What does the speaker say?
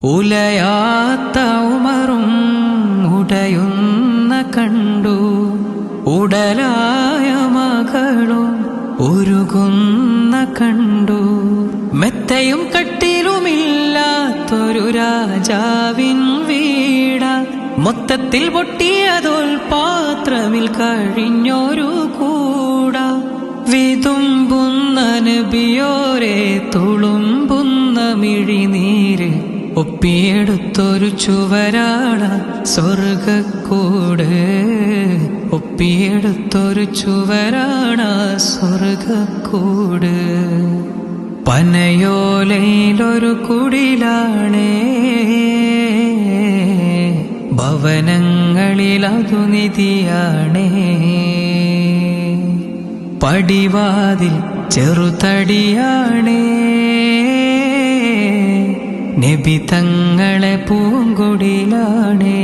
ഉലയാത്ത ഉമറും ഉടയുന്ന കണ്ടു, ഉടലായ മകളും ഉരുകുന്ന കണ്ടു. മെത്തയും കട്ടിലുമില്ലാത്തൊരു രാജാവിൻ വീട, മൊത്തത്തിൽ പൊട്ടിയതൊൽപാത്രമിൽ കഴിഞ്ഞൊരു കൂട. വിതുമ്പുന്ന നബിയോരെ തുളുമ്പുന്ന മിഴിനീര് ഒപ്പിയെടുത്തൊരു ചുവരാണ് സ്വർഗക്കൂട്. ഒപ്പിയെടുത്തൊരു ചുവരാണ് സ്വർഗക്കൂട്. പനയോലയിലൊരു കുടിലാണേ, ഭവനങ്ങളിലതു നിധിയാണേ. പടിവാതിൽ ചെറുതടിയാണേ, നബി തങ്ങളെ പൂങ്കുടിലാണേ.